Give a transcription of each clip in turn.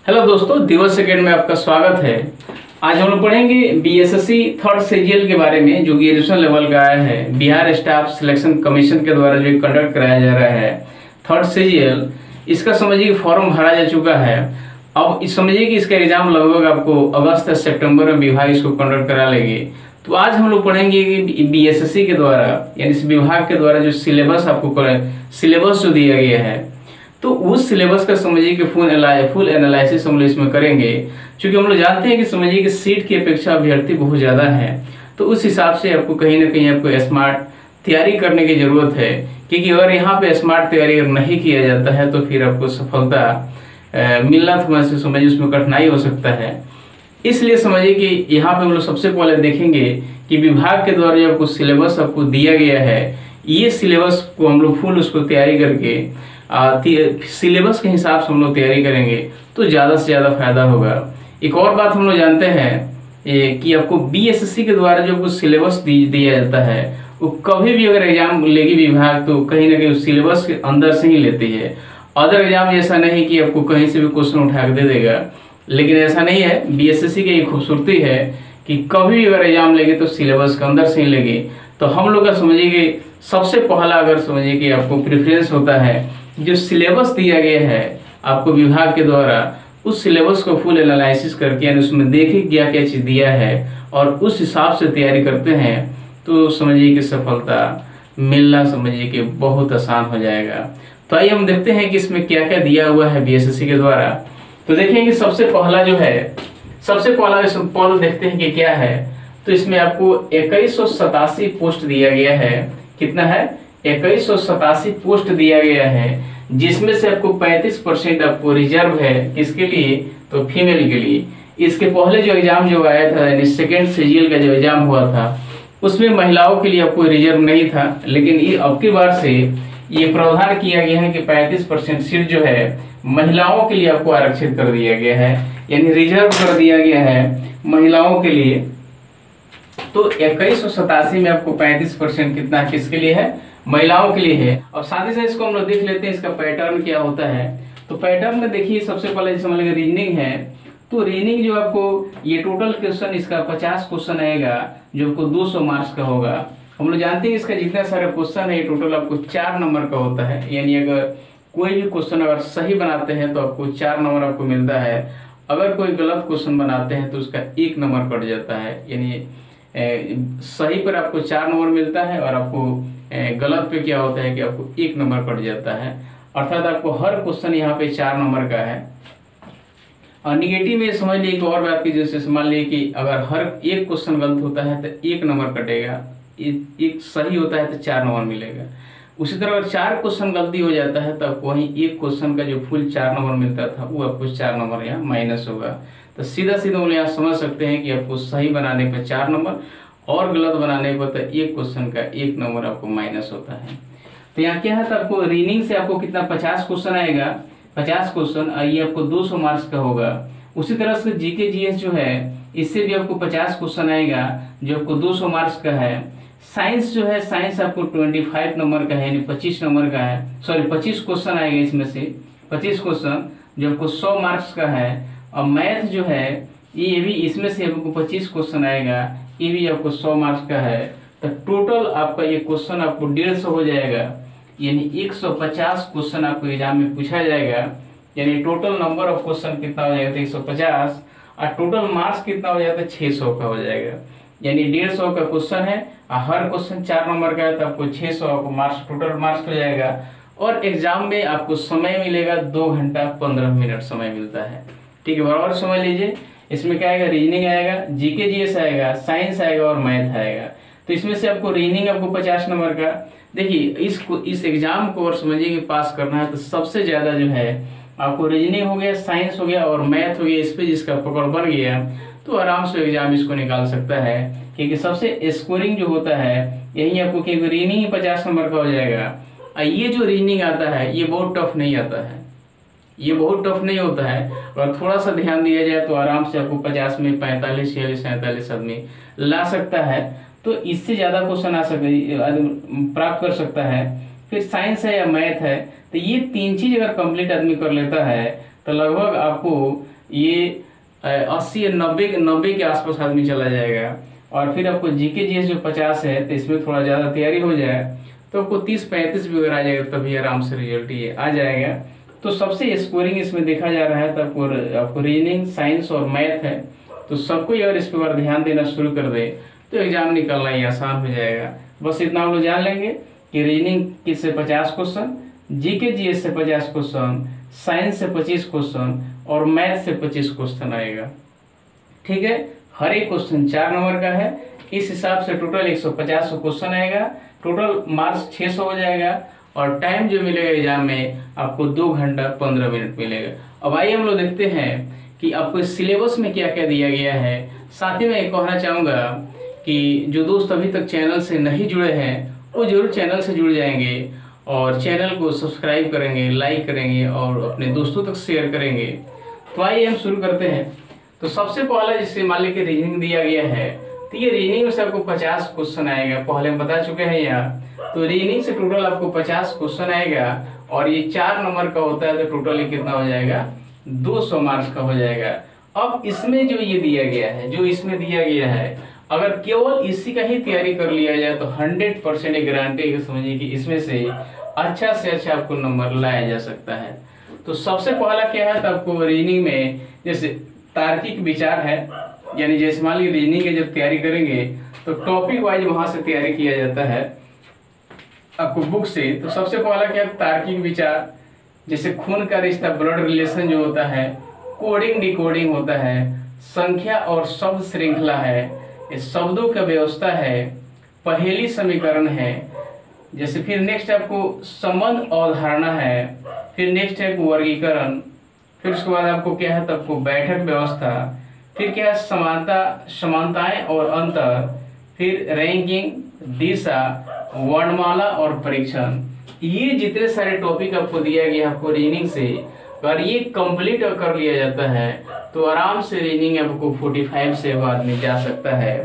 Hello दोस्तों, दिवस second में आपका स्वागत है। आज हम लोग पढ़ेंगे बीएसएससी थर्ड सीजीएल के बारे में, जो ग्रेजुएशन लेवल का आया है। बिहार स्टाफ सिलेक्शन कमीशन के द्वारा जो कंडक्ट कराया जा रहा है थर्ड सीजीएल, इसका समझिए कि फॉर्म भरा जा चुका है। अब इस समझिए कि इसका एग्जाम लगभग आपको अगस्त या सितंबर में विभाग इसको कंडक्ट करा लेंगे। तो आज हम लोग पढ़ेंगे कि बीएसएससी के द्वारा यानी इस विभाग के द्वारा जो सिलेबस आपको सिलेबस जो दिया गया है, तो उस सिलेबस का समझिए कि फुल एनालिसिस हम लोग इसमें करेंगे। क्योंकि हम लोग जानते हैं कि समझिए कि सीट की अपेक्षा अभ्यर्थी बहुत ज़्यादा है, तो उस हिसाब से आपको कहीं ना कहीं आपको स्मार्ट तैयारी करने की ज़रूरत है। क्योंकि अगर यहाँ पे स्मार्ट तैयारी अगर नहीं किया जाता है तो फिर आपको सफलता मिलना थोड़ा सा समझिए उसमें कठिनाई हो सकता है। इसलिए समझिए कि यहाँ पे हम लोग सबसे पहले देखेंगे कि विभाग के द्वारा जो आपको सिलेबस आपको दिया गया है, ये सिलेबस को हम लोग फुल उसको तैयारी करके सिलेबस के हिसाब से हम लोग तैयारी करेंगे तो ज़्यादा से ज़्यादा फायदा होगा। एक और बात हम लोग जानते हैं कि आपको बीएसएससी के द्वारा जो आपको सिलेबस दिया जाता है, वो कभी भी अगर एग्जाम लेगी विभाग तो कहीं ना कहीं उस सिलेबस के अंदर से ही लेती है। अदर एग्जाम ऐसा नहीं कि आपको कहीं से भी क्वेश्चन उठा के दे देगा, लेकिन ऐसा नहीं है। बीएसएससी की ये खूबसूरती है कि कभी भी अगर एग्जाम लेगी तो सिलेबस के अंदर से ही लेगी। तो हम लोग का समझिए कि सबसे पहला अगर समझिए कि आपको प्रेफरेंस होता है जो सिलेबस दिया गया है आपको विभाग के द्वारा, उस सिलेबस को फुल एनालिसिस करके यानी उसमें देखे क्या क्या चीज़ दिया है और उस हिसाब से तैयारी करते हैं तो समझिए कि सफलता मिलना समझिए कि बहुत आसान हो जाएगा। तो आइए हम देखते हैं कि इसमें क्या क्या दिया हुआ है बीएसएससी के द्वारा। तो देखेंगे सबसे पहला जो है, सबसे पहला देखते हैं कि क्या है। तो इसमें आपको 2187 पोस्ट दिया गया है। कितना है? 2187 पोस्ट दिया गया है, जिसमें से आपको 35% आपको रिजर्व है। किसके लिए? तो फीमेल के लिए। इसके पहले जो एग्जाम जो आया था यानी सेकेंड सीजीएल का जो एग्जाम हुआ था, उसमें महिलाओं के लिए आपको रिजर्व नहीं था, लेकिन ये अब की बार से ये प्रावधान किया गया है कि 35% सीट जो है महिलाओं के लिए आपको आरक्षित कर दिया गया है, यानी रिजर्व कर दिया गया है महिलाओं के लिए। तो 2187 में आपको 35% कितना किसके लिए है? महिलाओं के लिए है। और साथ ही साथ इसको हम लोग देख लेते हैं इसका पैटर्न क्या होता है। तो पैटर्न में देखिए सबसे पहले समझ लेंगे रीजनिंग है। तो रीजनिंग जो आपको ये टोटल क्वेश्चन इसका 50 क्वेश्चन आएगा, जो आपको 200 मार्क्स का होगा। हम लोग जानते हैं इसका जितना सारा क्वेश्चन है ये टोटल आपको 4 नंबर का होता है। यानी अगर कोई भी क्वेश्चन अगर सही बनाते हैं तो आपको 4 नंबर आपको मिलता है। अगर कोई गलत क्वेश्चन बनाते हैं तो उसका 1 नंबर कट जाता है। यानी सही पर आपको 4 नंबर मिलता है और आपको गलत पे क्या होता है कि आपको 1 नंबर कट जाता है। अर्थात आपको हर क्वेश्चन यहाँ पे 4 नंबर का है। और निगेटिव में समझ लीजिए कि और बात की, जैसे मान लीजिए कि अगर हर एक क्वेश्चन गलत होता है तो 1 नंबर कटेगा, एक सही होता है तो 4 नंबर मिलेगा। उसी तरह अगर 4 क्वेश्चन गलती हो जाता है तो आपको वहीं एक क्वेश्चन का जो फुल 4 नंबर मिलता था वो आपको 4 नंबर यहाँ माइनस होगा। तो सीधा सीधा हम यहाँ समझ सकते हैं कि आपको सही बनाने पर 4 नंबर और गलत बनाने पर तो एक क्वेश्चन का 1 नंबर आपको माइनस होता है। तो यहाँ क्या है, तो आपको रीजनिंग से आपको कितना 50 क्वेश्चन आएगा, 50 क्वेश्चन, ये आपको 200 मार्क्स का होगा। उसी तरह से जीके जीएस जो है इससे भी आपको 50 क्वेश्चन आएगा, जो आपको 200 मार्क्स का है। साइंस जो है, साइंस आपको 25 नंबर का है, यानी 25 नंबर का है। सॉरी 25 क्वेश्चन आएगा, इसमें से 25 क्वेश्चन जो आपको 100 मार्क्स का है। और मैथ जो है ये भी इसमें से आपको 25 क्वेश्चन आएगा, ये भी आपको 100 मार्क्स का है। तो टोटल आपका ये क्वेश्चन आपको 150 हो जाएगा, यानी 150 क्वेश्चन आपको एग्जाम में पूछा जाएगा। यानी टोटल नंबर ऑफ क्वेश्चन कितना हो जाएगा? तो 150, और टोटल मार्क्स कितना हो जाएगा? 600 का हो जाएगा। यानी 150 का क्वेश्चन है और हर क्वेश्चन 4 नंबर का है, तो आपको 600 आपको मार्क्स टोटल मार्क्स हो जाएगा। और एग्जाम में आपको समय मिलेगा 2 घंटा 15 मिनट समय मिलता है। ठीक है, बराबर समझ लीजिए। इसमें क्या आएगा? रीजनिंग आएगा, जीके जीएस आएगा, साइंस आएगा और मैथ आएगा। तो इसमें से आपको रीजनिंग आपको 50 नंबर का। देखिए इस एग्जाम को और समझिए कि पास करना है तो सबसे ज़्यादा जो है आपको रीजनिंग हो गया, साइंस हो गया और मैथ हो गया, इस पर जिसका पकड़ बन गया तो आराम से एग्जाम इसको निकाल सकता है। क्योंकि सबसे स्कोरिंग जो होता है यही आपको, क्योंकि रीजनिंग ही 50 नंबर का हो जाएगा। और ये जो रीजनिंग आता है ये बहुत टफ नहीं आता है, ये बहुत टफ नहीं होता है। और थोड़ा सा ध्यान दिया जाए तो आराम से आपको 50 में 45, 46, 47 आदमी ला सकता है। तो इससे ज़्यादा क्वेश्चन आ सकते प्राप्त कर सकता है। फिर साइंस है या मैथ है, तो ये 3 चीज़ अगर कंप्लीट आदमी कर लेता है तो लगभग आपको ये 80 या 90 के आसपास आदमी चला जाएगा। और फिर आपको जीके जीएस जो 50 है, तो इसमें थोड़ा ज़्यादा तैयारी हो जाए तो आपको 30-35 भी अगर आ जाएगा तभी आराम से रिजल्ट ये आ जाएगा। तो सबसे स्कोरिंग इसमें देखा जा रहा है, तो आपको रीजनिंग, साइंस और मैथ है, तो सबको अगर इस पर ध्यान देना शुरू कर दे तो एग्जाम निकलना ही आसान हो जाएगा। बस इतना हम लोग जान लेंगे कि रीजनिंग से 50 क्वेश्चन, जीके जीएस से 50 क्वेश्चन, साइंस से 25 क्वेश्चन और मैथ से 25 क्वेश्चन आएगा। ठीक है, हर एक क्वेश्चन 4 नंबर का है। इस हिसाब से टोटल 150 क्वेश्चन आएगा, टोटल मार्क्स 600 हो जाएगा और टाइम जो मिलेगा एग्जाम में आपको 2 घंटा 15 मिनट मिलेगा। अब आइए हम लोग देखते हैं कि आपको इस सिलेबस में क्या क्या दिया गया है। साथ ही मैं एक कहना चाहूँगा कि जो दोस्त अभी तक चैनल से नहीं जुड़े हैं वो जरूर चैनल से जुड़ जाएंगे और चैनल को सब्सक्राइब करेंगे, लाइक करेंगे और अपने दोस्तों तक शेयर करेंगे। तो आइए हम शुरू करते हैं। तो सबसे पहला जिससे मान लीजिए रीजनिंग दिया गया है, तो ये रीजनिंग में से आपको 50 क्वेश्चन आएगा, पहले हम बता चुके हैं यहाँ। तो रीजनिंग से टोटल आपको 50 क्वेश्चन आएगा और ये 4 नंबर का होता है, तो टोटल ये कितना हो जाएगा, 200 मार्क्स का हो जाएगा। अब इसमें जो ये दिया गया है, जो इसमें दिया गया है, अगर केवल इसी का ही तैयारी कर लिया जाए तो 100% गारंटी समझिए कि इसमें से अच्छा आपको नंबर लाया जा सकता है। तो सबसे पहला क्या है, तो आपको रीजनिंग में जैसे तार्किक विचार है, यानी जैसे मान लीजिए रीजनिंग की जब तैयारी करेंगे तो टॉपिक वाइज वहां से तैयारी किया जाता है आपको बुक से। तो सबसे पहला क्या है, तार्किक विचार, जैसे खून का रिश्ता, ब्लड रिलेशन जो होता है, कोडिंग डिकोडिंग होता है, संख्या और शब्द श्रृंखला है, शब्दों का व्यवस्था है, पहेली समीकरण है, जैसे फिर नेक्स्ट आपको संबंध अवधारणा है, फिर नेक्स्ट है वर्गीकरण, फिर उसके बाद आपको क्या है, तो आपको बैठक व्यवस्था, फिर क्या है समानताएं और अंतर, फिर रैंकिंग, दिशा, वर्णमाला और परीक्षण। ये जितने सारे टॉपिक आपको दिया गया आपको रीजनिंग से, अगर ये कंप्लीट कर लिया जाता है तो आराम से रीजनिंग आपको 45 से बाद में जा सकता है।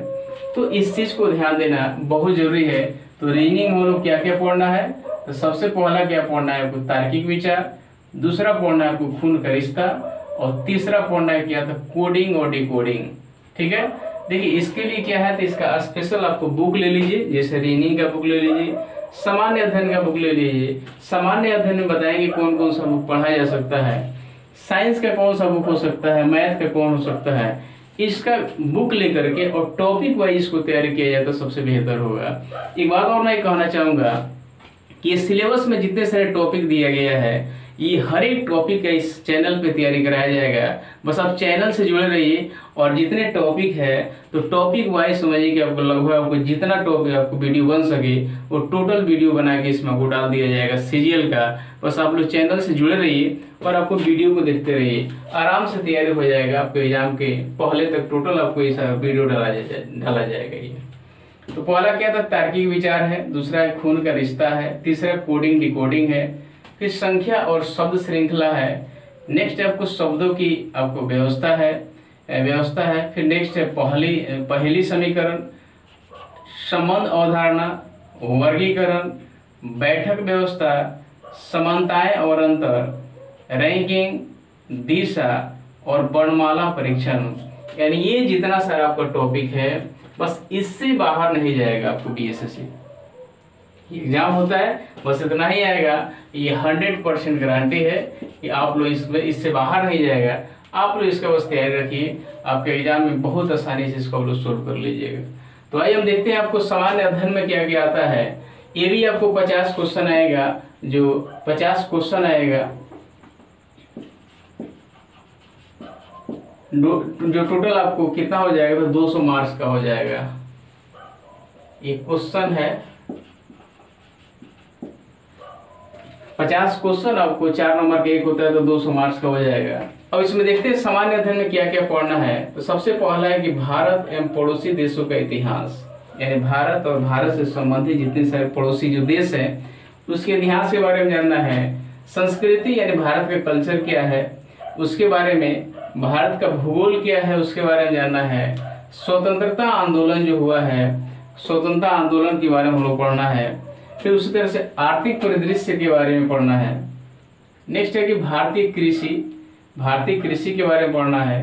तो इस चीज को ध्यान देना बहुत जरूरी है। तो रीजनिंग में लोग क्या क्या पढ़ना है, तो सबसे पहला क्या पढ़ना है आपको, तार्किक विचार, दूसरा पढ़ना है आपको खून का रिश्ता और तीसरा पढ़ना है क्या, तो कोडिंग और डिकोडिंग। ठीक है, देखिए इसके लिए क्या है, तो इसका स्पेशल आपको बुक ले लीजिए, जैसे रीजनिंग का बुक ले लीजिए, सामान्य अध्ययन का बुक ले लीजिए। सामान्य अध्ययन में बताएंगे कौन कौन सा बुक पढ़ा जा सकता है, साइंस का कौन सा बुक हो सकता है, मैथ का कौन हो सकता है, इसका बुक लेकर के और टॉपिक वाइज इसको तैयारी किया जाए तो सबसे बेहतर होगा। एक बात और मैं कहना चाहूंगा कि सिलेबस में जितने सारे टॉपिक दिया गया है, ये हर एक टॉपिक का इस चैनल पे तैयारी कराया जाएगा। बस आप चैनल से जुड़े रहिए और जितने टॉपिक है तो टॉपिक वाइज समझिए कि आपको लगभग आपको जितना टॉपिक आपको वीडियो बन सके वो टोटल वीडियो बना के इसमें आपको डाल दिया जाएगा सीजीएल का। बस आप लोग चैनल से जुड़े रहिए और आपको वीडियो को देखते रहिए, आराम से तैयारी हो जाएगा। आपके एग्जाम के पहले तक टोटल आपको ऐसा वीडियो डाला जाएगा। ये तो पहला क्या था, तार्किक विचार है, दूसरा है खून का रिश्ता है, तीसरा कोडिंग डिकोडिंग है, फिर संख्या और शब्द श्रृंखला है, नेक्स्ट आपको शब्दों की आपको व्यवस्था है, फिर नेक्स्ट है पहेली समीकरण, संबंध अवधारणा, वर्गीकरण, बैठक व्यवस्था, समानताएं और अंतर, रैंकिंग, दिशा और वर्णमाला परीक्षण। यानी ये जितना सारा आपका टॉपिक है बस इससे बाहर नहीं जाएगा आपको बीएसएससी एग्जाम होता है, बस इतना ही आएगा। ये 100% गारंटी है कि आप लोग इससे बाहर नहीं जाएगा। आप लोग इसका बस तैयारी रखिए, आपके एग्जाम में बहुत आसानी से इसको आप लोग सोल्व कर लीजिएगा। तो आइए हम देखते हैं आपको सामान्य अध्ययन में क्या क्या आता है। ये भी आपको 50 क्वेश्चन आएगा, जो 50 क्वेश्चन आएगा जो टोटल आपको कितना हो जाएगा, तो 200 मार्क्स का हो जाएगा। एक क्वेश्चन है 50 क्वेश्चन, आपको 4 नंबर का एक होता है तो 200 मार्क्स का हो जाएगा। अब इसमें देखते हैं सामान्य अध्ययन में क्या क्या पढ़ना है। तो सबसे पहला है कि भारत एवं पड़ोसी देशों का इतिहास, यानी भारत और भारत से संबंधित जितने सारे पड़ोसी जो देश हैं उसके इतिहास के बारे में जानना है। संस्कृति यानी भारत का कल्चर क्या है उसके बारे में, भारत का भूगोल क्या है उसके बारे में जानना है। स्वतंत्रता आंदोलन जो हुआ है, स्वतंत्रता आंदोलन के बारे में हम लोग पढ़ना है। फिर उसी तरह से आर्थिक परिदृश्य के बारे में पढ़ना है। नेक्स्ट है कि भारतीय कृषि, भारतीय कृषि के बारे में पढ़ना है।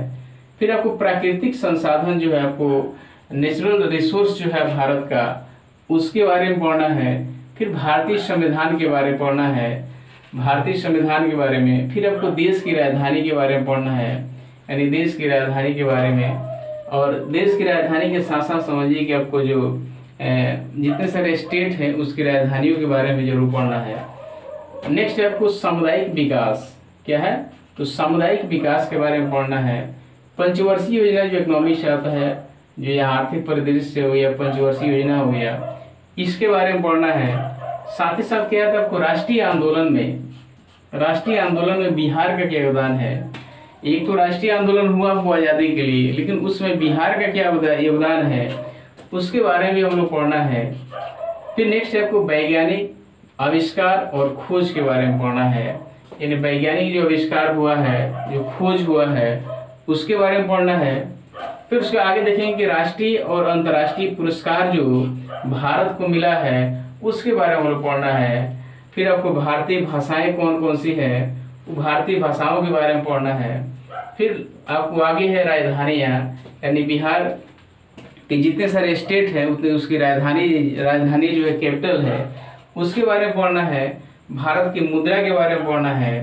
फिर आपको प्राकृतिक संसाधन जो है, आपको नेचुरल रिसोर्स जो है भारत का, उसके बारे में पढ़ना है। फिर भारतीय संविधान के बारे में पढ़ना है, भारतीय संविधान के बारे में। फिर आपको देश की राजधानी के बारे में पढ़ना है, यानी देश की राजधानी के बारे में। और देश की राजधानी के साथ साथ समझिए कि आपको जो जितने सारे स्टेट हैं उसकी राजधानियों के बारे में जरूर पढ़ना है। नेक्स्ट है आपको सामुदायिक विकास क्या है, तो सामुदायिक विकास के बारे में पढ़ना है। पंचवर्षीय योजना जो इकोनॉमी से आता है, जो यहाँ आर्थिक परिदृश्य हो गया, पंचवर्षीय योजना हो गया, इसके बारे में पढ़ना है। साथ ही साथ क्या है आपको राष्ट्रीय आंदोलन में बिहार का क्या योगदान है। एक तो राष्ट्रीय आंदोलन हुआ आज़ादी के लिए, लेकिन उसमें बिहार का क्या योगदान है, उसके बारे में हम लोग पढ़ना है। फिर नेक्स्ट आपको वैज्ञानिक आविष्कार और खोज के बारे में पढ़ना है, यानी वैज्ञानिक जो आविष्कार हुआ है, जो खोज हुआ है, उसके बारे में पढ़ना है। फिर उसके आगे देखेंगे कि राष्ट्रीय और अंतर्राष्ट्रीय पुरस्कार जो भारत को मिला है, उसके बारे में हम लोग पढ़ना है। फिर आपको भारतीय भाषाएं कौन कौन सी है, वो भारतीय भाषाओं के बारे में पढ़ना है। फिर आपको आगे है राजधानियाँ, यानी बिहार के जितने सारे स्टेट हैं उतने उसकी राजधानी जो है, कैपिटल है, उसके बारे में पढ़ना है। भारत की मुद्रा के बारे में पढ़ना है।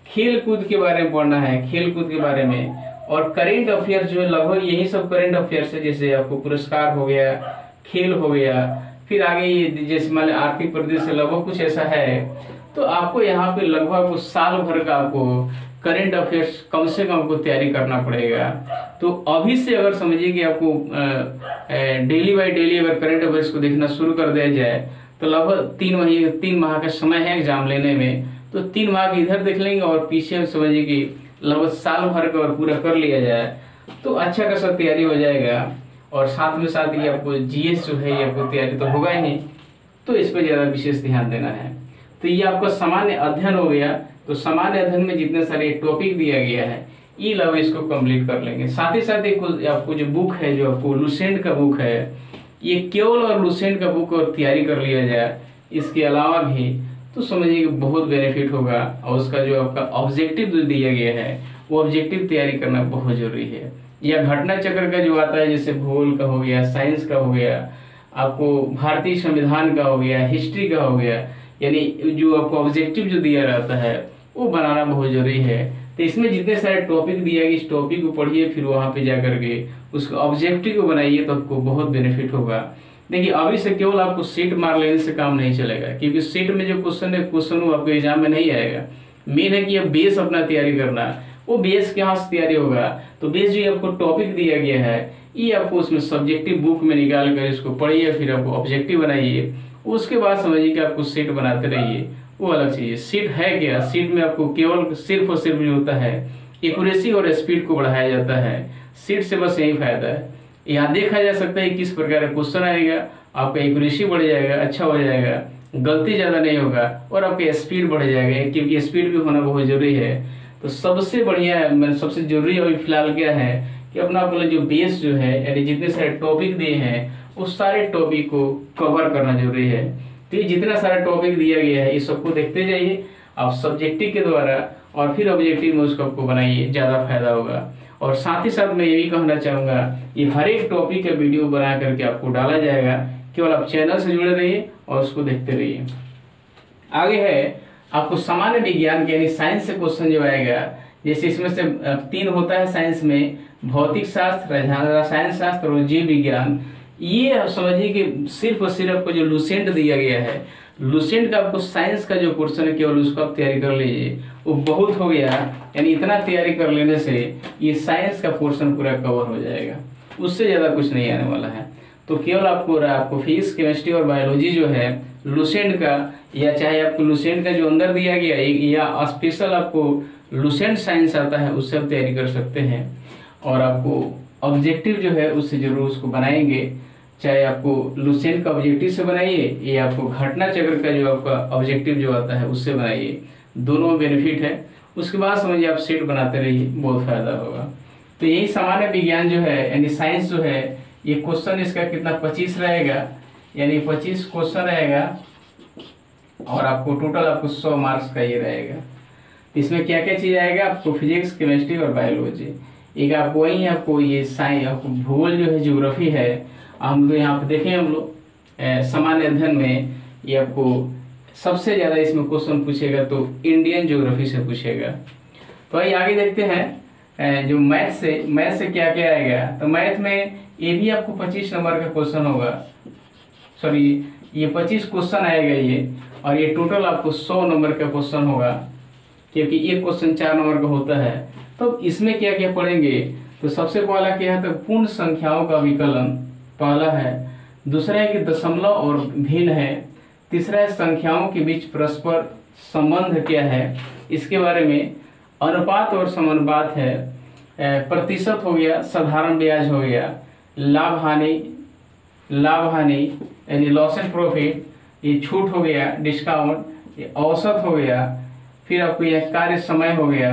खेल कूद के बारे में पढ़ना है, खेल कूद के बारे में। और करेंट अफेयर जो है, लगभग यही सब करेंट अफेयर्स है, जैसे आपको पुरस्कार हो गया, खेल हो गया। फिर आगे ये जैसे मान आर्थिक परिदृश्य लगभग कुछ ऐसा है। तो आपको यहाँ पे लगभग साल भर का आपको करेंट अफेयर्स कम से कम आपको तैयारी करना पड़ेगा। तो अभी से अगर समझिए कि आपको डेली बाय डेली अगर करेंट अफेयर्स को देखना शुरू कर दिया जाए, तो लगभग 3 माह का समय है एग्जाम लेने में। तो 3 माह इधर देख लेंगे और पीछे समझिए कि लगभग साल भर का और पूरा कर लिया जाए तो अच्छा खासा तैयारी हो जाएगा। और साथ में साथ ये आपको जीएस जो है, ये आपको तैयारी तो होगा ही, तो इस पर ज़्यादा विशेष ध्यान देना है। तो ये आपका सामान्य अध्ययन हो गया। तो सामान्य अध्ययन में जितने सारे टॉपिक दिया गया है, ये लगभग इसको कंप्लीट कर लेंगे। साथ ही साथ एक आपको जो बुक है, जो आपको लुसेंट का बुक है, ये केवल और लुसेंट का बुक और तैयारी कर लिया जाए, इसके अलावा भी तो समझिए कि बहुत बेनिफिट होगा। और उसका जो आपका ऑब्जेक्टिव जो दिया गया है, वो ऑब्जेक्टिव तैयारी करना बहुत जरूरी है। या घटना चक्र का जो आता है, जैसे भूगोल का हो गया, साइंस का हो गया, आपको भारतीय संविधान का हो गया, हिस्ट्री का हो गया, यानी जो आपको ऑब्जेक्टिव जो दिया रहता है वो बनाना बहुत जरूरी है। तो इसमें जितने सारे टॉपिक दिया गया, इस टॉपिक को पढ़िए, फिर वहाँ पे जा करके उसको ऑब्जेक्टिव को बनाइए, तो आपको बहुत बेनिफिट होगा। देखिए अभी से केवल आपको सीट मार लेने से काम नहीं चलेगा, क्योंकि सीट में जो क्वेश्चन है, क्वेश्चन वो आपको एग्जाम में नहीं आएगा। मेन है कि अब बेस अपना तैयारी करना, वो बेस कहाँ से तैयारी होगा, तो बेस जो आपको टॉपिक दिया गया है, ये आपको उसमें सब्जेक्टिव बुक में निकाल कर इसको पढ़िए, फिर आपको ऑब्जेक्टिव बनाइए। उसके बाद समझिए कि आपको सीट बनाते रहिए, वो अलग चीज़ है। सीट है क्या, सीट में आपको केवल सिर्फ और सिर्फ जो होता है एक्यूरेसी और स्पीड को बढ़ाया जाता है। सीट से बस यही फायदा है। यहाँ देखा जा सकता है किस प्रकार का क्वेश्चन आएगा, आपका एक्यूरेसी बढ़ जाएगा, अच्छा हो जाएगा, गलती ज़्यादा नहीं होगा, और आपका स्पीड बढ़ जाएगा, क्योंकि स्पीड भी होना बहुत जरूरी है। तो सबसे बढ़िया सबसे जरूरी अभी फिलहाल क्या है कि अपना अपना जो बेस जो है, यानी जितने सारे टॉपिक दिए हैं उस सारे टॉपिक को कवर करना जरूरी है। तो ये जितना सारा टॉपिक दिया गया है, ये सबको देखते जाइए आप सब्जेक्टिव के द्वारा, और फिर ऑब्जेक्टिव में उसको आपको बनाइए, ज़्यादा फायदा होगा। और साथ ही साथ मैं ये भी कहना चाहूँगा, ये हर एक टॉपिक का वीडियो बना करके आपको डाला जाएगा, केवल आप चैनल से जुड़े रहिए और उसको देखते रहिए। आगे है आपको सामान्य विज्ञान के यानी साइंस से क्वेश्चन जो आएगा, जैसे इसमें से 3 होता है साइंस में, भौतिक शास्त्र, रसायन शास्त्र और जीव विज्ञान। ये आप समझिए कि सिर्फ और सिर्फ आपको जो लुसेंट दिया गया है, लुसेंट का आपको साइंस का जो पोर्शन है केवल उसको आप तैयारी कर लीजिए, वो बहुत हो गया। यानी इतना तैयारी कर लेने से ये साइंस का पोर्शन पूरा कवर हो जाएगा, उससे ज़्यादा कुछ नहीं आने वाला है। तो केवल आपको फिजिक्स, केमिस्ट्री और बायोलॉजी जो है लुसेंट का, या चाहे आपको लुसेंट का जो अंदर दिया गया या स्पेशल आपको लुसेंट साइंस आता है, उससे आप तैयारी कर सकते हैं। और आपको ऑब्जेक्टिव जो है उससे जरूर उसको बनाएंगे, चाहे आपको लुसेंट का ऑब्जेक्टिव से बनाइए या आपको घटना चक्र का जो आपका ऑब्जेक्टिव जो आता है उससे बनाइए, दोनों बेनिफिट है। उसके बाद समझिए आप सेट बनाते रहिए, बहुत फायदा होगा। तो यही सामान्य विज्ञान जो है यानी साइंस जो है, ये क्वेश्चन इसका कितना 25 रहेगा, यानी 25 क्वेश्चन रहेगा, और आपको टोटल आपको 100 मार्क्स का ये रहेगा। इसमें क्या क्या चीज़ आएगा आपको, फिजिक्स, केमिस्ट्री और बायोलॉजी। एक आपको वही है, आपको ये साइंस, आपको भूगोल जो है, ज्योग्राफी है। हम लोग यहाँ पे देखें, हम लोग सामान्य अध्ययन में ये आपको सबसे ज़्यादा इसमें क्वेश्चन पूछेगा तो इंडियन ज्योग्राफी से पूछेगा। तो आइए आगे देखते हैं जो मैथ से क्या क्या आएगा। तो मैथ में ये भी आपको 25 नंबर का क्वेश्चन होगा, सॉरी ये 25 क्वेश्चन आएगा ये, और ये टोटल आपको 100 नंबर का क्वेश्चन होगा, क्योंकि एक क्वेश्चन 4 नंबर का होता है। तो इसमें क्या क्या पढ़ेंगे, तो सबसे पहला क्या है, तो पूर्ण संख्याओं का विकलन पहला है, दूसरा है कि दशमलव और भिन्न है, तीसरा है संख्याओं के बीच परस्पर संबंध क्या है, इसके बारे में, अनुपात और समानुपात है, प्रतिशत हो गया, साधारण ब्याज हो गया, लाभ हानि यानी लॉस एंड प्रॉफिट, ये छूट हो गया, डिस्काउंट, ये औसत हो गया, फिर आपको यह कार्य समय हो गया,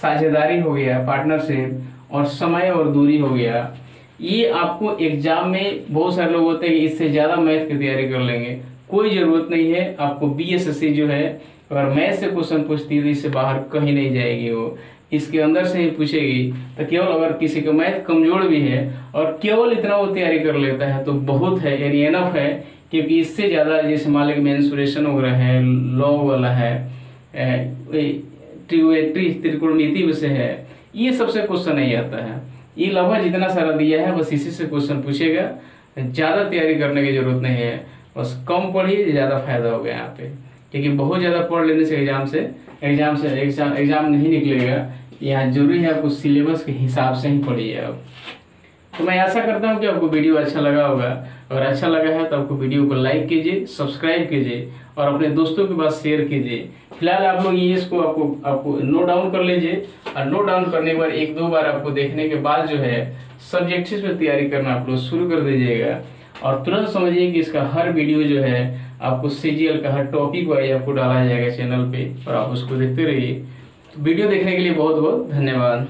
साझेदारी हो गया, पार्टनरशिप, और समय और दूरी हो गया। ये आपको एग्जाम में बहुत सारे लोग होते हैं कि इससे ज़्यादा मैथ की तैयारी कर लेंगे, कोई ज़रूरत नहीं है। आपको बीएसएससी जो है अगर मैथ से क्वेश्चन पूछती है तो इससे बाहर कहीं नहीं जाएगी, वो इसके अंदर से ही पूछेगी। तो केवल अगर किसी का मैथ कमजोर भी है और केवल इतना वो तैयारी कर लेता है तो बहुत है, यानी एनफ है, क्योंकि इससे ज़्यादा जैसे मान लीजिए मेंसुरेशन वगैरह है, लॉग वाला है, त्रिकोणमिति विषय है, ये सबसे क्वेश्चन नहीं आता है। ये लगभग जितना सारा दिया है बस इसी से क्वेश्चन पूछेगा, ज़्यादा तैयारी करने की जरूरत नहीं है, बस कम पढ़िए, ज़्यादा फायदा होगा यहाँ पे, क्योंकि बहुत ज़्यादा पढ़ लेने से एग्जाम नहीं निकलेगा। यहाँ जरूरी है आपको सिलेबस के हिसाब से ही पढ़िए आप। तो मैं आशा करता हूँ कि आपको वीडियो अच्छा लगा होगा। अगर अच्छा लगा है तो आपको वीडियो को लाइक कीजिए, सब्सक्राइब कीजिए और अपने दोस्तों के पास शेयर कीजिए। फिलहाल आप लोग ये इसको आपको नोट डाउन कर लीजिए, और नोट डाउन करने के बाद 1-2 बार आपको देखने के बाद जो है सब्जेक्ट्स पे तैयारी करना आप लोग शुरू कर दीजिएगा, और तुरंत समझिए कि इसका हर वीडियो जो है आपको सीजीएल का हर टॉपिक वाइज आपको डाला जाएगा चैनल पे, और आप उसको देखते रहिए। तो वीडियो देखने के लिए बहुत बहुत धन्यवाद।